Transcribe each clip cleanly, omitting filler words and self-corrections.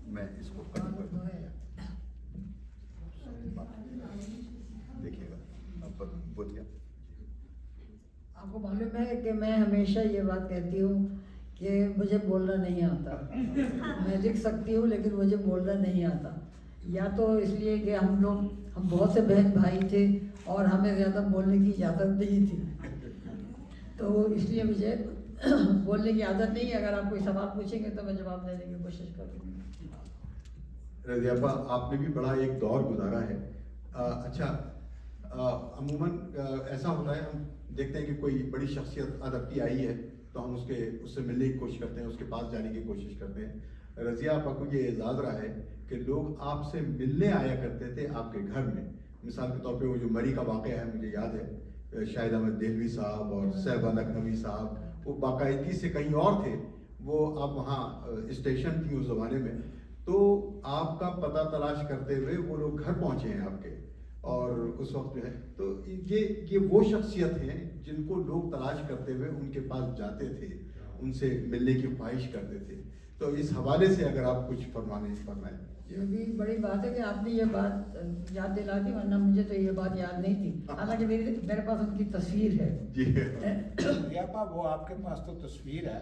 میں اس کو دیکھیے گا آپ بولیے. آپ کو معلوم ہے کہ میں ہمیشہ یہ بات کہتی ہوں کہ مجھے بولنا نہیں آتا. میں لکھ سکتی ہوں لیکن مجھے بولنا نہیں آتا. یا تو اس لیے کہ ہم بہت سے بہن بھائی تھے اور ہمیں زیادہ بولنے کی اجازت نہیں تھی, تو اس لیے مجھے بولنے کی عادت نہیں ہے. اگر آپ کوئی سوال پوچھیں گے تو میں جواب دینے کی کوشش کروں گی. رضیہ ابا, آپ نے بھی بڑا ایک دور گزارا ہے. اچھا, عموماً ایسا ہوتا ہے, ہم دیکھتے ہیں کہ کوئی بڑی شخصیت ادب کی آئی ہے تو ہم اس سے ملنے کی کوشش کرتے ہیں, اس کے پاس جانے کی کوشش کرتے ہیں. رضیہ ابا کو یہ اعزاز رہا ہے کہ لوگ آپ سے ملنے آیا کرتے تھے آپ کے گھر میں. مثال کے طور پہ وہ جو مری کا واقعہ ہے مجھے یاد ہے, شاہد احمد دہلوی صاحب اور صاحبہ لکھنوی صاحب وہ باقاعدگی سے کہیں اور تھے, وہ آپ وہاں اسٹیشن تھی اس زمانے میں, تو آپ کا پتہ تلاش کرتے ہوئے وہ لوگ گھر پہنچے ہیں آپ کے. اور اس وقت جو ہے تو یہ وہ شخصیت ہیں جن کو لوگ تلاش کرتے ہوئے ان کے پاس جاتے تھے, ان سے ملنے کی خواہش کرتے تھے. تو اس حوالے سے اگر آپ کچھ فرمائیں. یہ بھی بڑی بات ہے کہ آپ نے یہ بات یاد دلا دی, ورنہ مجھے تو یہ بات یاد نہیں تھی. حالانکہ میرے پاس ان کی تصویر ہے. جی وہ آپ کے پاس تو تصویر ہے,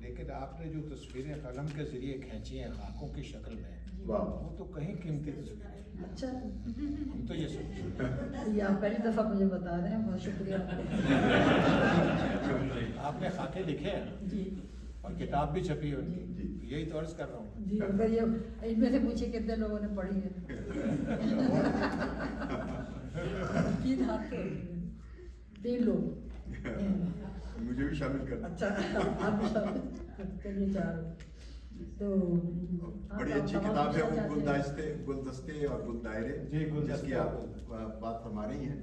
لیکن آپ نے جو تصویریں قلم کے ذریعے کھینچی ہیں خاکوں کی شکل میں, وہ تو کہیں قیمتی تصویر ہے. اچھا, ہم تو یہ سمجھتے یہ آپ پہلی دفعہ مجھے بتا رہے ہیں, بہت شکریہ. آپ نے خاکے لکھے ہیں جی, اور کتاب بھی چھپی ہے ان کی, یہی تو عرض کر رہا ہوں. جی, اگر یہ ان میں سے پوچھے کتنے لوگوں نے پڑھی ہے. 3 ہاتھ کے 3 لوگ, مجھے بھی شامل کرنا. اچھا, آپ بھی شامل کریے. 4 تو بڑی اچھی کتاب ہے وہ, گلدستے اور گلدائرے, جس کی آپ بات فرما رہی ہیں.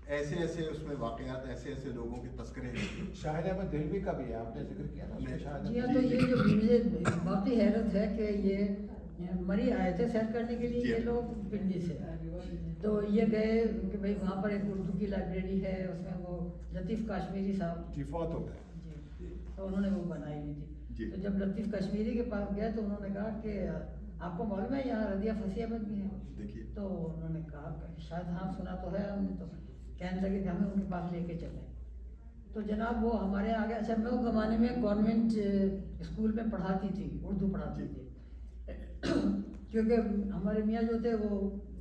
ایسے اس میں واقعات, ایسے لوگوں کے تذکرے ہیں. شاہد احمد دہلوی کا بھی ہے, آپ نے ذکر کیا نا. جی ہاں, تو یہ جو مجھے باقی حیرت ہے کہ یہ مری آئے تھے سیر کرنے کے لیے, یہ لوگ پنڈی سے, تو یہ گئے کہ بھائی وہاں پر ایک اردو کی لائبریری ہے, اس میں وہ لطیف کاشمیری صاحب فوت ہو گئے. جی, تو انہوں نے وہ بنائی ہوئی تھی. تو جب لطیف کشمیری کے پاس گئے تو انہوں نے کہا کہ آپ کو معلوم ہے یہاں رضیہ فصیح احمد بھی ہے. تو انہوں نے کہا کہ شاید ہاں سنا تو ہے ہم نے. تو کہنے لگے کہ ہمیں ان کے پاس لے کے چلیں. تو جناب وہ ہمارے یہاں آ گئے. اچھا, میں اس زمانے میں گورنمنٹ اسکول میں پڑھاتی تھی, اردو پڑھاتی تھی, کیونکہ ہمارے میاں جو تھے وہ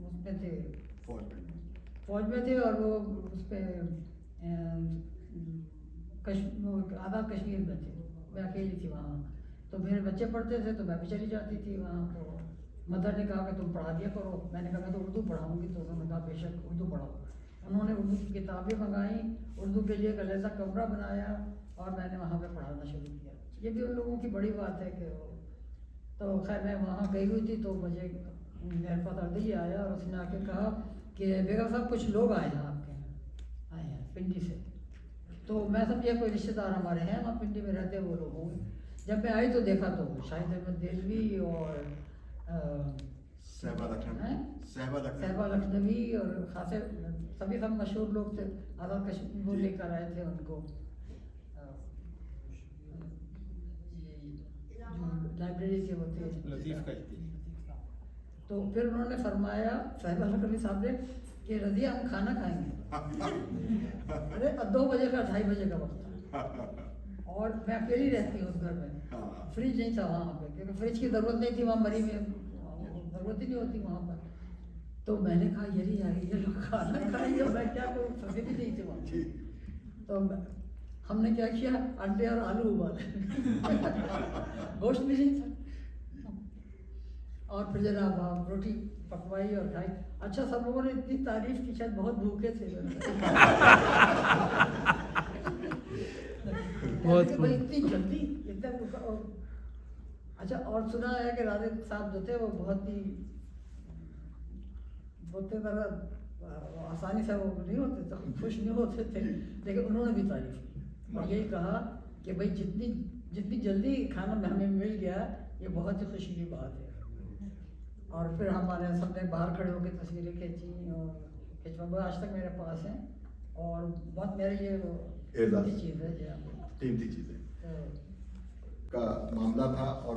اس میں تھے, فوج میں تھے, اور وہ اس پہ آزاد کشمیر میں تھے. میں اکیلی تھی وہاں, تو میرے بچے پڑھتے تھے تو میں بھی چلی جاتی تھی وہاں. تو مدر نے کہا کہ تم پڑھا دیا کرو. میں نے کہا میں تو اردو پڑھاؤں گی. تو انہوں نے کہا بے شک اردو پڑھاؤ. انہوں نے اردو کی کتابیں منگائیں, اردو کے لیے ایک علیحدہ کمرہ بنایا, اور میں نے وہاں پہ پڑھانا شروع کیا. یہ بھی ان لوگوں کی بڑی بات ہے کہ تو خیر میں وہاں گئی ہوئی تھی, تو مجھے میرے پاس اردو آیا, اور اس نے آ کے کہا کہ بیگم صاحب کچھ لوگ آئے ہیں آپ کے یہاں, آئے ہیں پنڈی سے. تو میں سمجھا کوئی رشتہ دار ہمارے ہیں وہاں پنڈی میں رہتے وہ لوگ ہوں گے. جب میں آئی تو دیکھا تو شاہد احمد دہلوی اور صاحبہ لکھنوی اور خاصے سبھی سب مشہور لوگ تھے. آزاد کشمیر وہ لے کر آئے تھے ان کو لائبریری کے وہ تھے لطیف کشمیری. تو پھر انہوں نے فرمایا صاحبہ لکھنوی صاحب نے کہ رضیہ ہم کھانا کھائیں گے. ارے 2 بجے کا 2:30 بجے کا وقت تھا, اور میں اکیلی رہتی ہوں اس گھر میں. فریج نہیں تھا وہاں پہ, کیونکہ فریج کی ضرورت نہیں تھی وہاں مری میں, ضرورت ہی نہیں ہوتی وہاں پر. تو میں نے کہا یہی آ گئی, یہ لوگ کھانا کھائیں گے, میں کیا کروں, سبزی بھی نہیں تھی وہاں. تو ہم نے کیا کیا, انڈے اور آلو ابالے, گوشت بھی نہیں تھا, اور پھر جناب آپ روٹی پکوائی اور کھائی. اچھا, سب لوگوں نے اتنی تعریف کی, شاید بہت بھوکے تھے. اتنی جلدی اتنا بھوکا. اچھا, اور سنا ہے کہ راجہ صاحب جو تھے وہ بہت ہی بولتے طرح آسانی سے وہ نہیں ہوتے تھے, خوش نہیں ہوتے تھے, لیکن انہوں نے بھی تعریف کی اور یہی کہا کہ بھائی جتنی جلدی کھانا ہمیں مل گیا یہ بہت ہی خوشی کی بات ہے. اور پھر ہمارے سب نے باہر کھڑے ہو کے تصویریں کھینچی, اور کھینچوا آج تک میرے پاس ہیں, اور بہت میرے لیے قیمتی چیز ہے. قیمتی چیزیں کا معاملہ تھا, اور